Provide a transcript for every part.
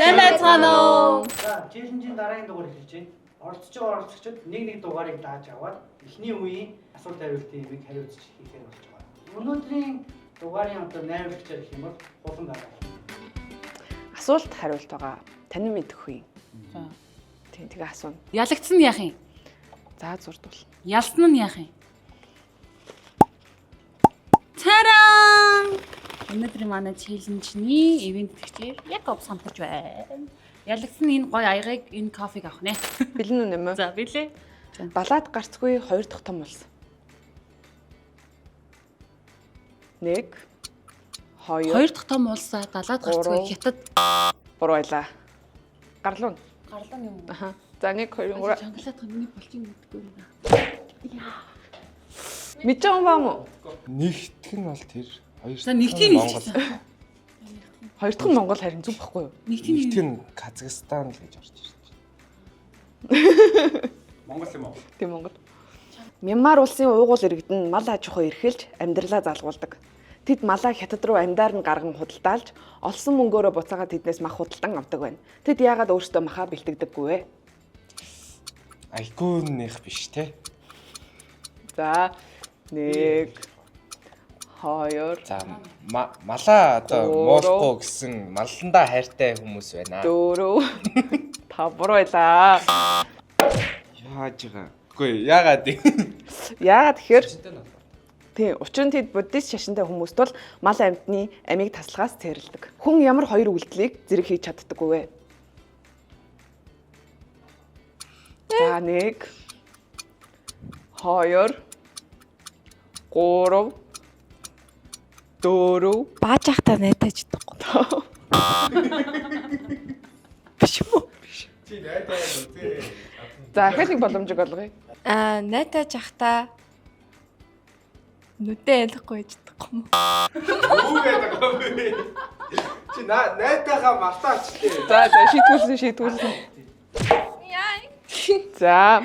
Сайн байцгаана уу? За, челленжийн дараагийн дугаар эхэлж байна. Оролцож байгаа оролцогчид нэг дугаарыг дааж аваад эхний үеийн асуулт хариултын юмыг хариуцж хийхээр болж байгаа. Өнөөдрийн дугаарын одоо найруулагчаар гэх юм бол Булан гараа. Асуулт хариулт байгаа. Танин мэдэх үе. За. Тийм тэгээ асууна. Ялагдсан нь яах юм? За зурдвал. Ялсан нь яах юм? Тарам! Өнөөдрийн манай челленжний ивент тэгчээр яг самтаж байна. Ялагдсан энэ гоё аягыг энэ кофег авах нэ. Бэлэн үү нэмэ? За билээ. Далаад гарцгүй 2 дахь том улс. 1 2 Хоёр дахь том улсаа далаад гарцгүй хятад. Буруу байлаа. Гарлуун. Гарлаа юм. Аха. За 1 2 3. Чангалаад миний болчин гэдэггүй юм. Мэдж байгаа юм баа мó? Нэгтгэх нь бол тэр хоёр. За нэгтийн хэлчихсэн. 2 дахь нь Монгол харин зүг байхгүй юу? Нэгтгэх нь Казахстан л гэж орж ирж байна. Монгол юм уу? Тийм Монгол. Мянмар улсын уугуул иргэдэн мал аж ахуй эрхэлж амьдралаа залгуулдаг. Тэд малаа хятад руу амьдаар нь гарган худалдаалж олсон мөнгөөрөө буцаагаад тэднээс мах худалдан авдаг байна. Тэд яагаад өөрсдөө махаа бэлтгэдэггүй вэ? Айгүй нэх биш те. За 1 2 За малаа одоо муулахгүй гэсэн малландаа хайртай хүмүүс байна. 4 5 буруу байлаа. Яаж байгаа? Үгүй яагаад юм? Яагаад тэгэхээр тий, учир нь тэд буддист шашинтай хүмүүс бол мал амьтны амийг тасалгаас цэрлдэг. Хүн ямар хоёр үйлдэлийг зэрэг хийж чаддаггүй вэ? За 1 2 3 4 Бааж ахта найтаж чадахгүй. Биш үү? Чи найдаа үү? За дахиад нэг боломжийг олгоё. Найтаж ахта нүдэ ялахгүй гэж чадахгүй юм. Юу гэдэг вэ? Чи найдаагаа мартаачлээ. За шийтгүүлсэн. За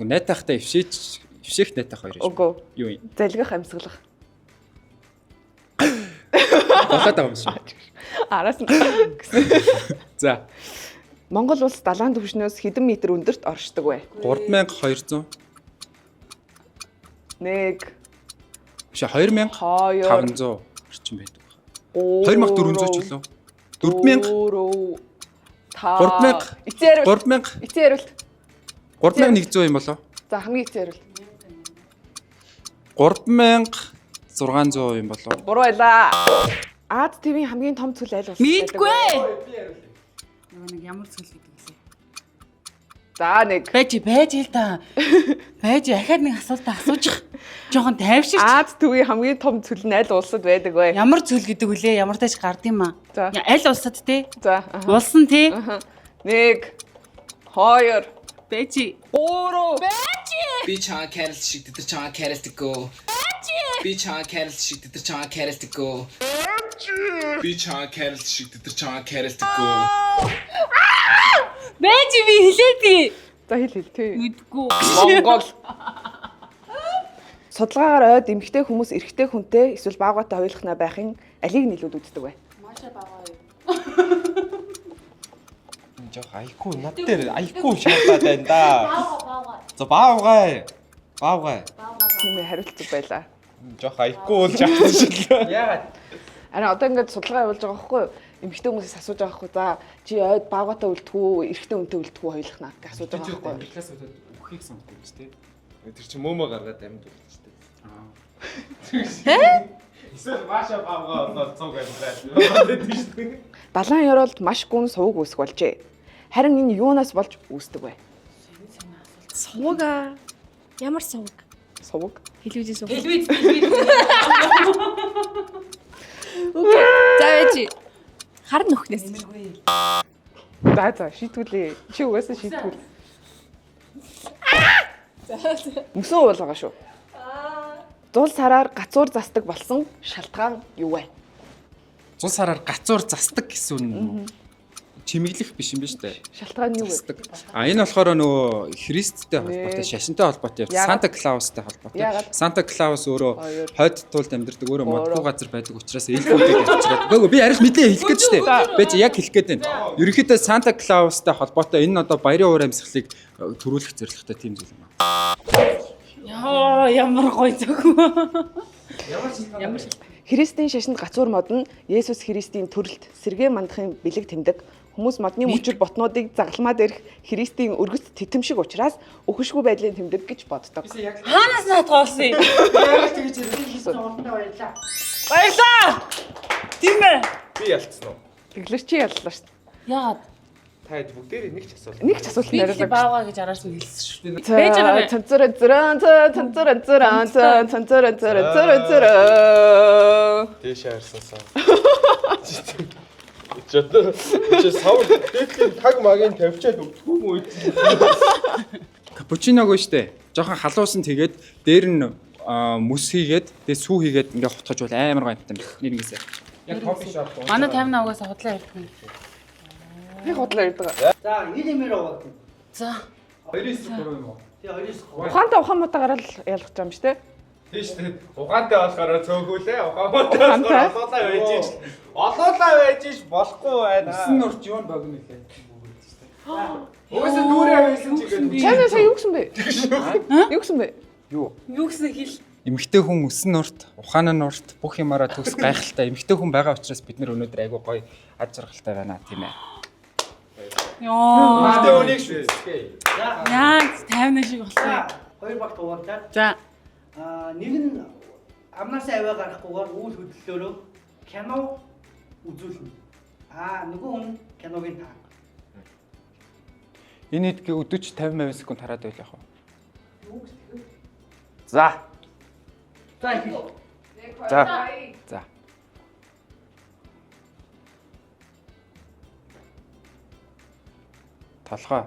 Найтахтай ивших найтах хоёр шүү. үгүй. Юу юм? Залгих амьсгалах. Болоод байгаа юм шүү. Араас нь. За. Монгол улс далайн түвшнөөс хэдэн метр өндөрт оршдог вэ? 3200. 1 Биш 2500 орчим байдаг байна. 2400 ч үлээ. 4000 3000 Эцээ хариулт. 3000 Эцээ хариулт. 3100 юм болоо. За хамгийн эцээ хариулт. 3600 юм болоо. Буруу байлаа. Аад ТV-ийн хамгийн том цөл аль улс? Мэдгүй. Нэг ямар зүйл гэдэг вэ? За 1. Байж л та. Байж ахаад нэг асуулт асуучих. Жохон тайвширч. Аад ТV-ийн хамгийн том цөл нь аль улсад байдаг вэ? Ямар зүйл гэдэг вүлээ? Ямар тааж гардыг маа? За. Аль улсад те? За. Улсан те? 1 2 Бэжи. 3 Би чаа кэрэл шиг тэр чаа кэрэлтгөө. Би чаа кэрэл шиг тэр чаа кэрэлтгөө. Би чаа кэрэл шиг тэр чаа кэрэлтгөө. Бэжи би хэлээдээ. За хэл тий. Мэдгүй. Монгол. Судалгаагаар ойд эмэгтэй хүмүүс эрэгтэй хүнтэй эсвэл баагатай хоёулахнаа байхын алийг нийлүүд үздэг вэ? Маашаа багаа юу? Жох айгүй над дээр айгүй шаардаад байна да. Баага. За баавгай. Тийм ээ хариулт зүг байлаа. Жох айгүй л жаахчихлаа. Яагаад? Араа одоо ингээд судалгаа явуулж байгаа байхгүй юу? Эмэгтэй хүмүүсээс асууж байгаа байхгүй. За чи ойд баагатай үлдэх үү, эрэгтэй хүнтэй үлдэх үү хоёулахнаа гэж асууж байгаа байхгүй юу? Класс удаад үхийг сонгохгүй биз дээ. Тэр чи мөөмө гаргаад амьд үлдчихтэй. Эсвэл маашаа баавгаа болоод цуг амьдрал. Далайн ёроолд маш гүн сувг үүсэх болжээ. Харин энэ юунаас болж үүсдэг вэ? Сувг ямар сувг? Сувг. Телевизийн сувг. Телевиз. Окей. За яжи. Хар нөхнөөс. За шийтгүүлээ. Чи угаасаа шийтгүүл. Мөсөн уул байгаа шүү. Зул сараар гацуур застдаг болсон шалтгаан юу вэ? Зул сараар гацуур застдаг гэсэн чимэглэх биш юм ба штэ. Шалтгаан нь юу вэ? Засдаг. Энэ болохоор нөгөө Христтэй холбоотой, шашинтай холбоотой, Яагаад? Санта Клаустай холбоотой. Яагаад? Санта Клаус өөрөө Хоёр. хойд тулд амьдардаг, өөрөө модгүй газар байдаг учраас элбүүдэд авчираад. Үгүй би арилж мэдээ хэлэх гэж штэ. Би чи яг хэлэх гээд байна. Ерөнхийдөө Санта Клаустай холбоотой энэ одоо баярын уур амьсгалыг төрүүлэх зорилготой тийм зүйл юм аа. Яа, ямар гоё зөв. Ямар Христийн шашинд гацуур мод нь Есүс Христийн төрөлт сэргээ мандахын бэлэг тэмдэг. Хүмүүс модны мөчир ботнуудыг загалмаад ирэх Христийн өргөц титэмшиг учраас өхөшгүй байдлын тэмдэг гэж боддог. Хаанаас наатгуулсан юм? Яг тэгж ирсэн олондоо баярлаа. Баярлаа. Тийм ээ. Би ялцсан уу? Тэглэр чи яллаа шүү дээ. Яагаад? Та хэд бүгдээр нэг ч асуулт. Нэг ч асуулт Би яриулаа. бааваа гэж араас нь хэлсэн шүү дээ. Бэж байгаа мэ? Дээшээ харсансан. Чи сав дээдлийн таг магийн тавьчаад өгдөг юм уу? Капучиног нь штэ. Жохон халуусан тэгээд дээр нь мөс хийгээд тэгээд сүү хийгээд ингээ хутгаж бол амар гоё юм. Нэрнгээсээ. Яг кофе шоп. Манай 58 угаасаа худлаа ярьдаг юм. Би хотлоо ярьдаг. За, илэмэр аваад. За. 2-3 юм уу? Тэгээ 2-3. Ухаантай ухаанмуудаа гараад ялгах юм шүү дээ. Тийш тэгээд угаантай болохоор цөөхүүлээ. Угаантай болохоор олоолаа байж ич. Олоолаа байж ич болохгүй байна. Усан нурч юу богино нэлээ. Өөсөө дүүрээ байсан ч игээд. Чанаа сая юу гэсэн бэ? Юу гэсэн бэ? Юу? Юу гэсэн хэл? Эмэгтэй хүн өсөн нурт, ухаан нурт бүх юмараа төгс гайхалтай. Эмэгтэй хүн байгаа учраас бид нар өнөөдөр айгүй гоё ад жаргалтай байна тийм ээ. Йоо. Гэтэ үнийг шүү. Яг 50 шиг болсон. За, хоёр багт угаалаа. За. Нэг нь амнасаа аваа гарахгүйгээр үйл хөдлөлөөрөө кино үзүүлнэ. Нөгөө хүн киногийн таа. Энэ хэд 40-50 секунд хараад байл яах вэ? За. За, их. За. За. Толгой.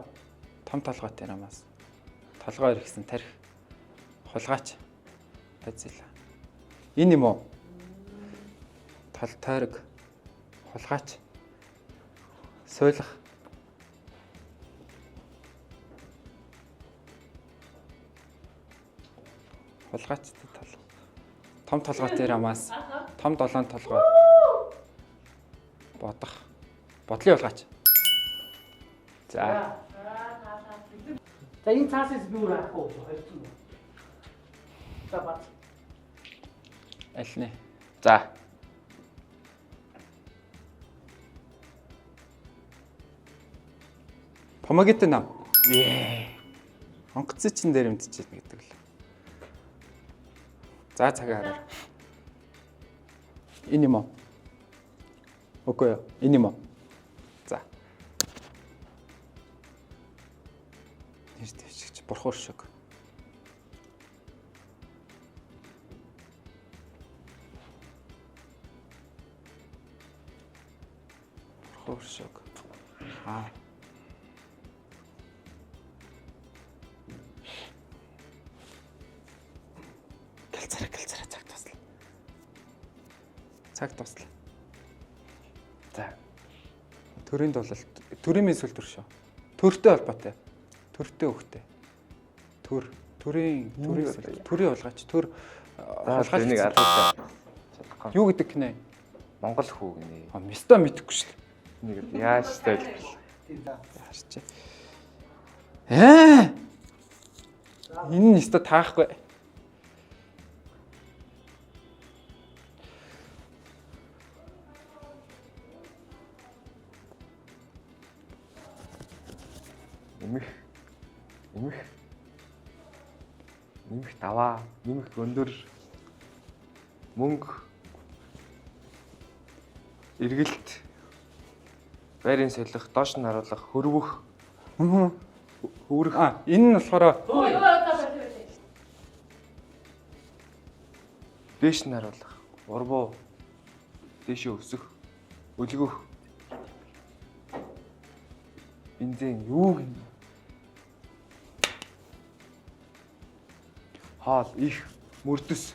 Том толгойтой намаас. Толгой иргсэн тарих. Хулгайч. Базила. Энэ юм уу? Тал тойрог. Хулгайч. Сойлох. Хулгайчтай тал. Том толгойтой намаас. Том долоон толгой. Бодох. Бодлын хулгайч. За. За, энэ цаасаас би өөр арахгүй хоёрсон. За, бат. Аль нэ? За. Помогите нам. Онгоцын чин дээр өмдчихэд гэдэг л. За цагаа хараа. Энэ юм уу? Окей. Энэ юм уу? За. Нэр дэвшигч бурхуур шиг. Бурхуур шиг. Гэлцараа цаг тусла. Цаг тусла. За. Төрийн дулалт, төрийн мэсэл төр шүү. Төртэй холбоотой. Төртэй хөхтэй. Төрийн улгаач, төр За энийг алгуулсан. юу гэдэг кино? Монгол хүү гинэ. Место мэдэхгүй шүү дээ. Нэг яаж стайл. Харч. Энэ нь место таахгүй. Нэмэх даваа, нэмэх өндөр мөнгө эргэлт байрын солих, доош нь харуулах, хөрвөх, Өөрөх. Энэ нь болохоор дээш нь харуулах, урбуу, дээшээ өсөх, өлгөх. Бензин юу гэнэ? Хаал их мөрдөс.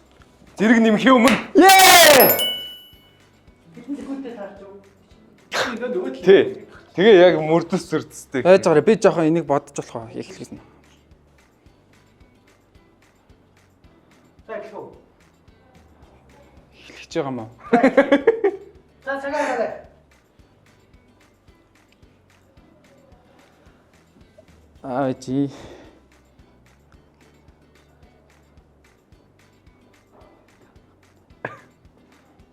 Зэрэг нэмхийн өмнө. Секундтэй таарч юу? Тий. Тэгээ яг мөрдөс зөрдөстэй. Байж байгаарай. Би жоохон энийг бодож болох яг хэлсэн. За эхлэх үү. Хэлж байгаа юм уу? За цагаа гараа. Жи.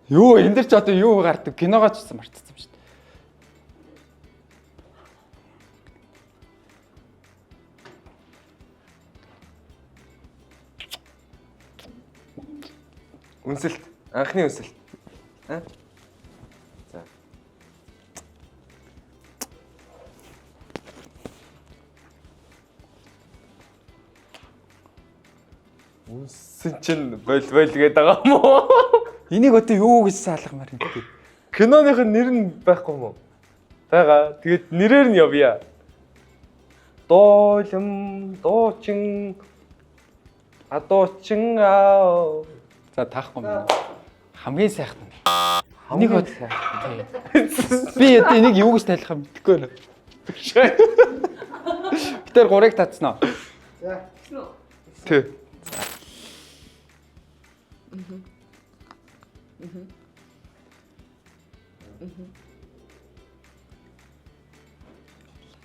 Юу энэ дэр ч одоо юу гардаг киногоо ч гэсэн мартсан юм шүү дээ. Үнсэлт. Анхны үнсэлт. Аа? За. Үнсэн чинь бол гээд байгаа юм уу? Энийг одоо юу гэж саалгамаар юм бэ? Киноных нэр нь байхгүй юм уу? Бага. Тэгээд нэрээр нь явъя. Доолм, доочин, адоочин аа. За таахгүй юм. Хамгийн сайхан. Энийг бод. Би одоо энийг юу гэж тайлах юм мэдэхгүй байна. Битэр 3-ыг татсан уу? За. Тэ.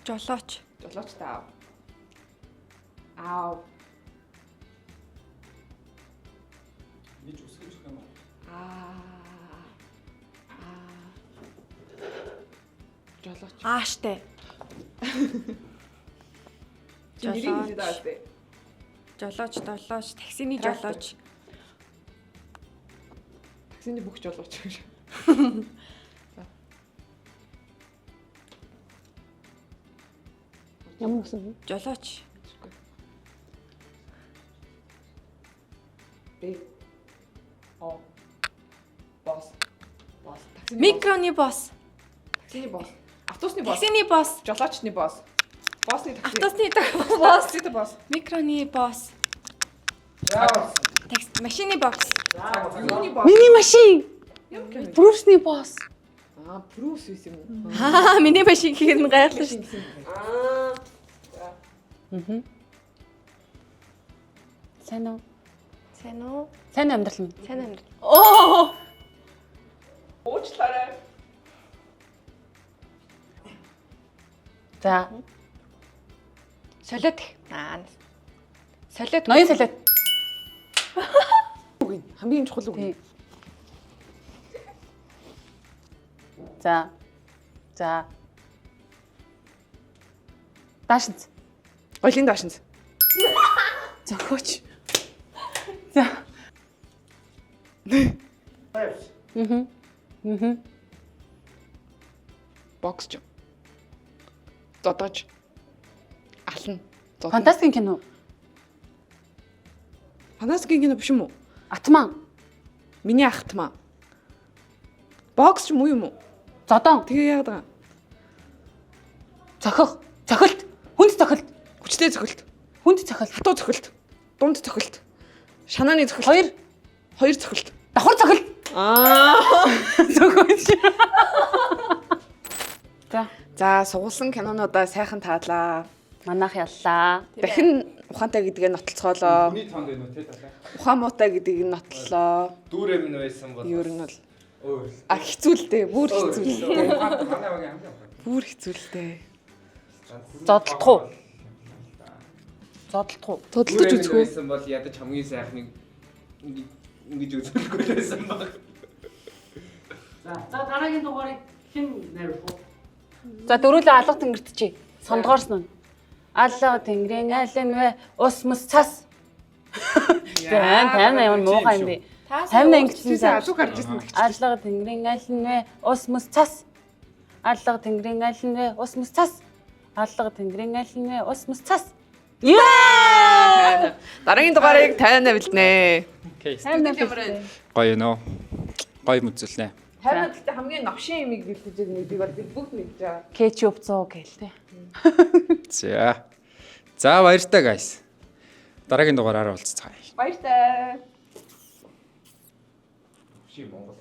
Жолооч. Жолооч таа. Аав. Гэж үсгэж өгөх юм уу? Жолооч. Ааштай. Нэрийг хэлээд байгаа дээ. Жолооч, таксины жолооч. Таксины бүх жолооч гэж. Ямар гэсэн? Жолооч. Би. О. Босс. Таксины Микроны босс. Таксины босс. Автобусны босс. Таксины босс. Жолоочны босс. Боссны такси. Автобусны босс. Таксины босс. Микроны босс. За. Машины босс. Таксины босс. Миний машин. Брюсний босс. Брюс үс юм. Миний машин гэхээр нь гайхлаа шүү. Сайн уу? Сайн уу? Сайн амьдрал минь. Сайн амьдрал. Оо! Уучлаарай. За. Солиод. Солиод. Ноён солиод. Үгүй хамгийн чухал үг. За. За. Даашинц. Голын даашинц. Зохиоч. За. Баярлалаа. Боксч. Зодооч. Ална. Фантастикийн кино. Фантастикийн кино биш юм уу? Атман. Миний ахтмаа. Боксч муу юм уу? Зодон. Тэгээ яагаад байгаа? Цохих. Цохилт. Хүнд цохилт. Хүчтэй цохилт. Хүнд цохилт. Хатуу цохилт. Дунд цохилт. Шанааны цохилт. Хоёр цохилт. Давхар цохилт. Зохиоч. За. За сугуулсан кинонуудаа сайхан таалаа. Манайх яллаа. Дахин ухаантай гэдгээ нотлцоолоо. Хүний тоонд байна уу те талаа? Ухаан муутай гэдгийг нотлолоо. Дүүрээ минь байсан бол. Ер нь бол Өөр. хэцүүлтэй, бүр хэцүүлтэй. Манай багийн хамгийн гоё. Бүр хэцүүлтэй. Зодтолтох уу? Зодтолтох уу? Тодтолж үзэх үү? Байсан бол ядаж хамгийн сайхныг ингэж үзүүлэхгүй байсан баг. За дараагийн дугаарыг хэн найруулах вэ? За дөрүүлээ алга тэнгэртчээ. Сондгоорсон нь. Алга тэнгэрийн айлын вэ? Ус мус цас. Тайм ямар муухай юм бэ? Тайм ингэсэн за. Алуу гарч ирсэн гэж. Алга тэнгэрийн айлын вэ? Ус мус цас. Алга тэнгэрийн айлын вэ? Ус мус цас. Алга тэнгэрийн айлын вэ? Ус мус цас. Яа! Дараагийн дугаарыг тайна бэлднэ. Окей. Тайм Гоё нөө. Гоё мүзэлнэ. Тайна гэхдээ хамгийн новшин юм бэлдэж байгаа нэг бол бид бүгд мэдж байгаа. Кетчуп 100 гэлтэй. За. За баяртай guys. Дараагийн дугаараар уулзцгаая. Баяртай. Чи Монгол.